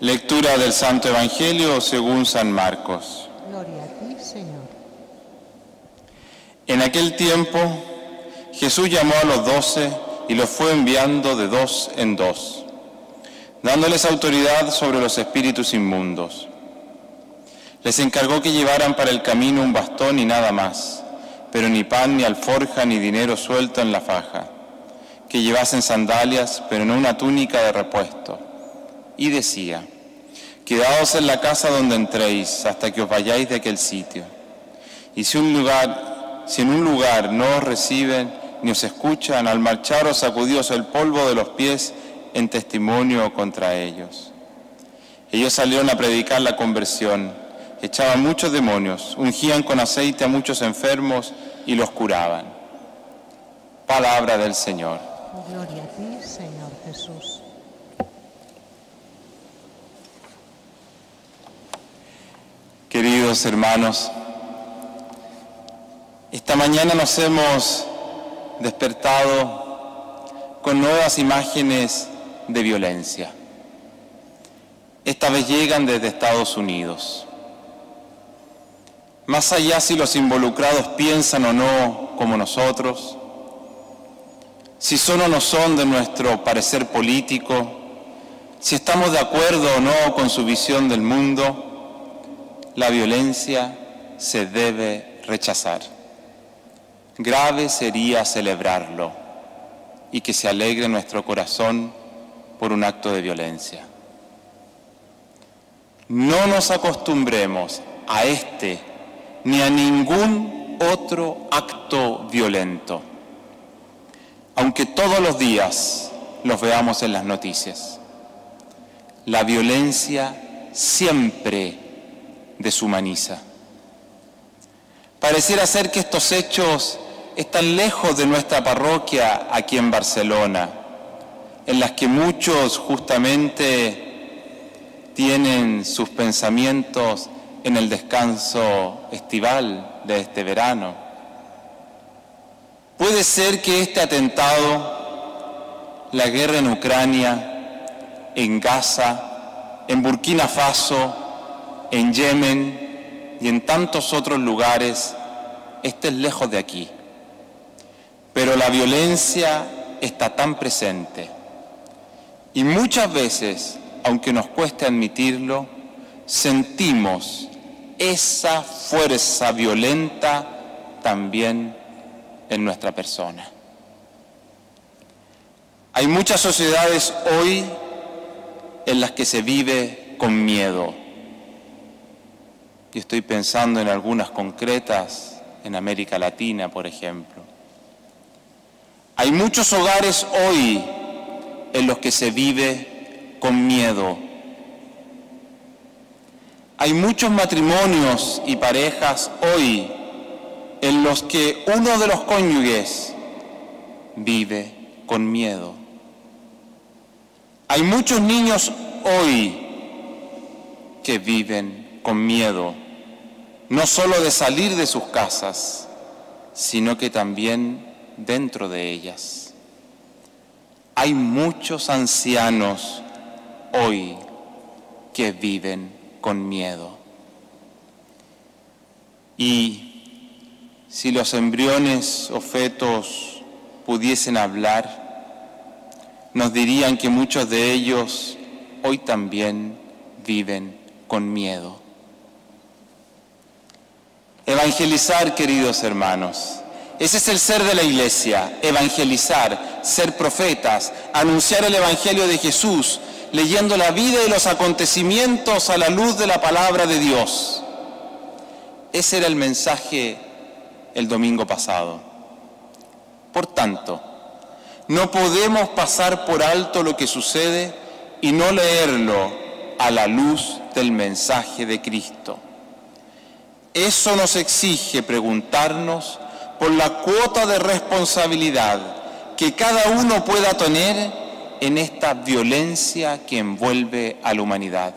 Lectura del Santo Evangelio según San Marcos. Gloria a ti, Señor. En aquel tiempo, Jesús llamó a los 12 y los fue enviando de dos en dos, dándoles autoridad sobre los espíritus inmundos. Les encargó que llevaran para el camino un bastón y nada más, pero ni pan, ni alforja, ni dinero suelto en la faja, que llevasen sandalias, pero no una túnica de repuesto. Y decía: quedaos en la casa donde entréis, hasta que os vayáis de aquel sitio. Y si en un lugar no os reciben ni os escuchan, al marcharos sacudíos el polvo de los pies en testimonio contra ellos. Ellos salieron a predicar la conversión, echaban muchos demonios, ungían con aceite a muchos enfermos y los curaban. Palabra del Señor. Gloria a ti, Señor Jesús. Queridos hermanos, esta mañana nos hemos despertado con nuevas imágenes de violencia. Esta vez llegan desde Estados Unidos. Más allá si los involucrados piensan o no como nosotros, si son o no son de nuestro parecer político, si estamos de acuerdo o no con su visión del mundo, la violencia se debe rechazar. Grave sería celebrarlo y que se alegre nuestro corazón por un acto de violencia. No nos acostumbremos a este ni a ningún otro acto violento, aunque todos los días los veamos en las noticias. La violencia siempre deshumaniza. Pareciera ser que estos hechos están lejos de nuestra parroquia aquí en Barcelona, en las que muchos justamente tienen sus pensamientos en el descanso estival de este verano. Puede ser que este atentado, la guerra en Ucrania, en Gaza, en Burkina Faso, en Yemen y en tantos otros lugares, esté lejos de aquí. Pero la violencia está tan presente. Y muchas veces, aunque nos cueste admitirlo, sentimos esa fuerza violenta también en nuestra persona. Hay muchas sociedades hoy en las que se vive con miedo. Y estoy pensando en algunas concretas en América Latina, por ejemplo. Hay muchos hogares hoy en los que se vive con miedo. Hay muchos matrimonios y parejas hoy en los que uno de los cónyuges vive con miedo. Hay muchos niños hoy que viven con miedo, no solo de salir de sus casas, sino que también dentro de ellas. Hay muchos ancianos hoy que viven con miedo. Y si los embriones o fetos pudiesen hablar, nos dirían que muchos de ellos hoy también viven con miedo. Evangelizar, queridos hermanos, ese es el ser de la Iglesia: evangelizar, ser profetas, anunciar el Evangelio de Jesús, leyendo la vida y los acontecimientos a la luz de la palabra de Dios. Ese era el mensaje el domingo pasado. Por tanto, no podemos pasar por alto lo que sucede y no leerlo a la luz del mensaje de Cristo. Eso nos exige preguntarnos por la cuota de responsabilidad que cada uno pueda tener en esta violencia que envuelve a la humanidad.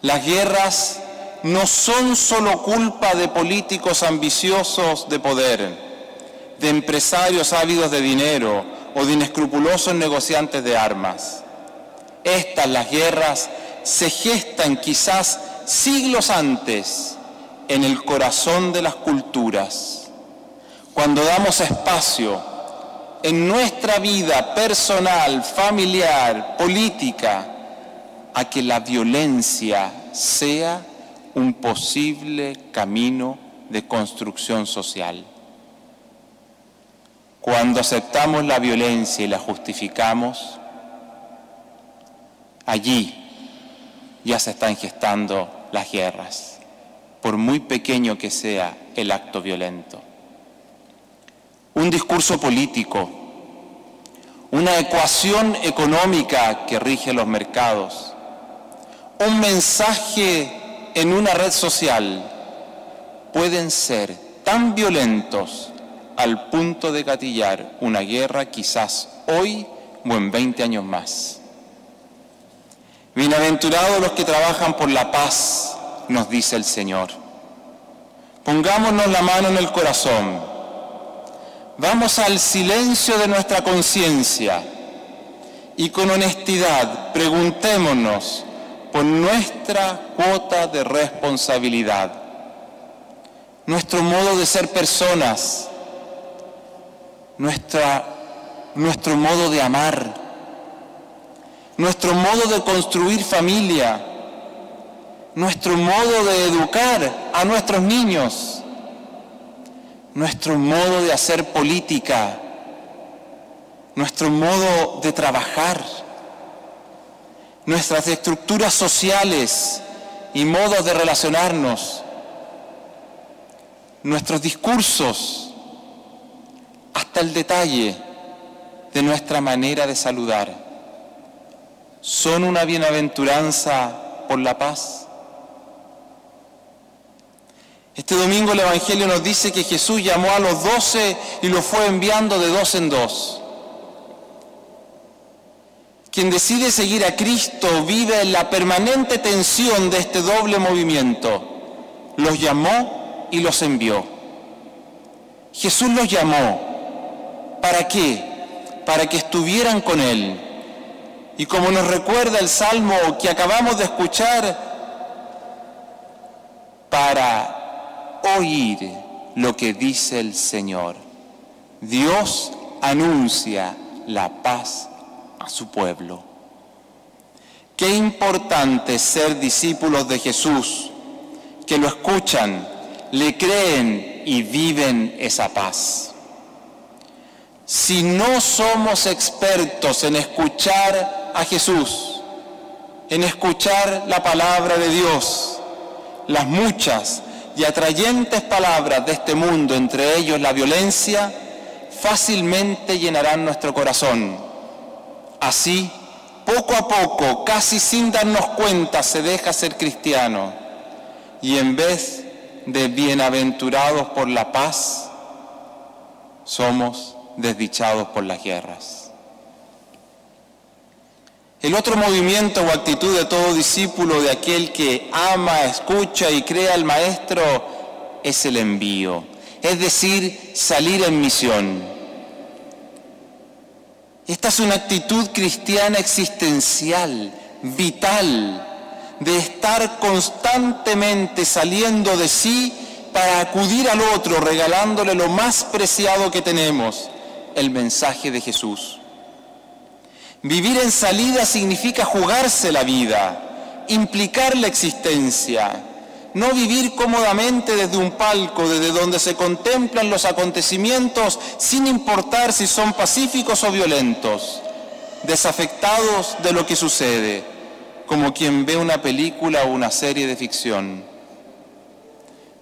Las guerras no son solo culpa de políticos ambiciosos de poder, de empresarios ávidos de dinero o de inescrupulosos negociantes de armas. las guerras, se gestan quizás siglos antes en el corazón de las culturas, cuando damos espacio en nuestra vida personal, familiar, política, a que la violencia sea un posible camino de construcción social. Cuando aceptamos la violencia y la justificamos, allí ya se están gestando las guerras, por muy pequeño que sea el acto violento. Un discurso político, una ecuación económica que rige los mercados, un mensaje en una red social, pueden ser tan violentos al punto de gatillar una guerra quizás hoy o en 20 años más. Bienaventurados los que trabajan por la paz, nos dice el Señor. Pongámonos la mano en el corazón. Vamos al silencio de nuestra conciencia y con honestidad preguntémonos por nuestra cuota de responsabilidad, nuestro modo de ser personas, nuestro modo de amar, nuestro modo de construir familia, nuestro modo de educar a nuestros niños, nuestro modo de hacer política, nuestro modo de trabajar, nuestras estructuras sociales y modos de relacionarnos, nuestros discursos, hasta el detalle de nuestra manera de saludar, son una bienaventuranza por la paz. Este domingo el Evangelio nos dice que Jesús llamó a los 12 y los fue enviando de 2 en 2. Quien decide seguir a Cristo vive en la permanente tensión de este doble movimiento. Los llamó y los envió. Jesús los llamó. ¿Para qué? Para que estuvieran con Él. Y como nos recuerda el Salmo que acabamos de escuchar, para oír lo que dice el Señor. Dios anuncia la paz a su pueblo. Qué importante ser discípulos de Jesús, que lo escuchan, le creen y viven esa paz. Si no somos expertos en escuchar a Jesús, en escuchar la palabra de Dios, las muchas y atrayentes palabras de este mundo, entre ellos la violencia, fácilmente llenarán nuestro corazón. Así, poco a poco, casi sin darnos cuenta, se deja ser cristiano. Y en vez de bienaventurados por la paz, somos desdichados por las guerras. El otro movimiento o actitud de todo discípulo, de aquel que ama, escucha y cree al Maestro, es el envío, es decir, salir en misión. Esta es una actitud cristiana existencial, vital, de estar constantemente saliendo de sí para acudir al otro, regalándole lo más preciado que tenemos, el mensaje de Jesús. Vivir en salida significa jugarse la vida, implicar la existencia, no vivir cómodamente desde un palco, desde donde se contemplan los acontecimientos sin importar si son pacíficos o violentos, desafectados de lo que sucede, como quien ve una película o una serie de ficción.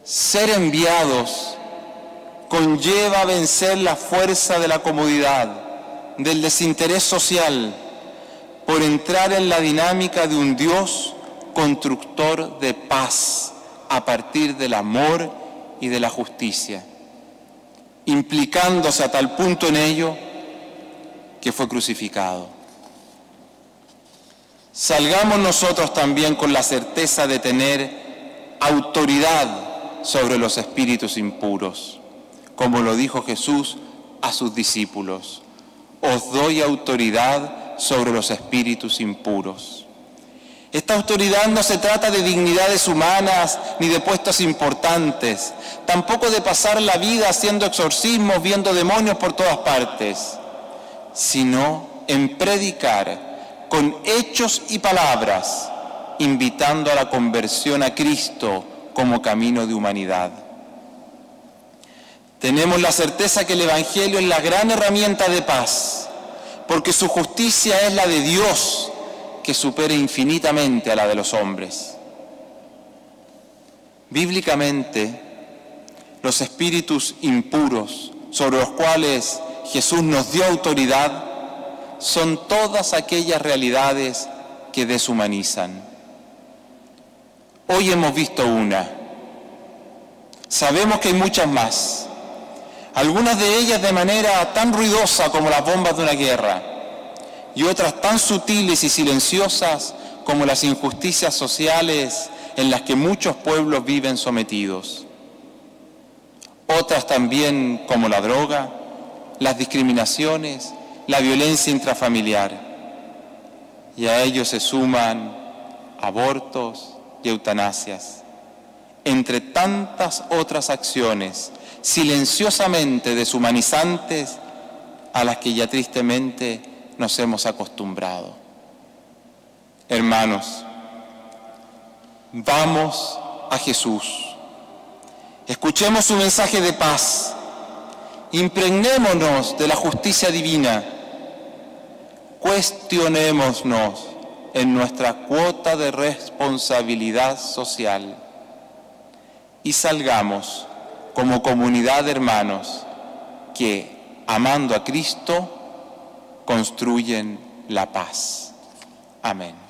Ser enviados conlleva vencer la fuerza de la comodidad, del desinterés social, por entrar en la dinámica de un Dios constructor de paz a partir del amor y de la justicia, implicándose a tal punto en ello que fue crucificado. Salgamos nosotros también con la certeza de tener autoridad sobre los espíritus impuros, como lo dijo Jesús a sus discípulos. Os doy autoridad sobre los espíritus impuros. Esta autoridad no se trata de dignidades humanas ni de puestos importantes, tampoco de pasar la vida haciendo exorcismos, viendo demonios por todas partes, sino en predicar con hechos y palabras, invitando a la conversión a Cristo como camino de humanidad. Tenemos la certeza que el Evangelio es la gran herramienta de paz, porque su justicia es la de Dios, que supera infinitamente a la de los hombres. Bíblicamente, los espíritus impuros sobre los cuales Jesús nos dio autoridad son todas aquellas realidades que deshumanizan. Hoy hemos visto una. Sabemos que hay muchas más. Algunas de ellas de manera tan ruidosa como las bombas de una guerra, y otras tan sutiles y silenciosas como las injusticias sociales en las que muchos pueblos viven sometidos. Otras también como la droga, las discriminaciones, la violencia intrafamiliar. Y a ello se suman abortos y eutanasias, entre tantas otras acciones silenciosamente deshumanizantes a las que ya tristemente nos hemos acostumbrado. Hermanos, vamos a Jesús. Escuchemos su mensaje de paz. Impregnémonos de la justicia divina. Cuestionémonos en nuestra cuota de responsabilidad social y salgamos como comunidad de hermanos que, amando a Cristo, construyen la paz. Amén.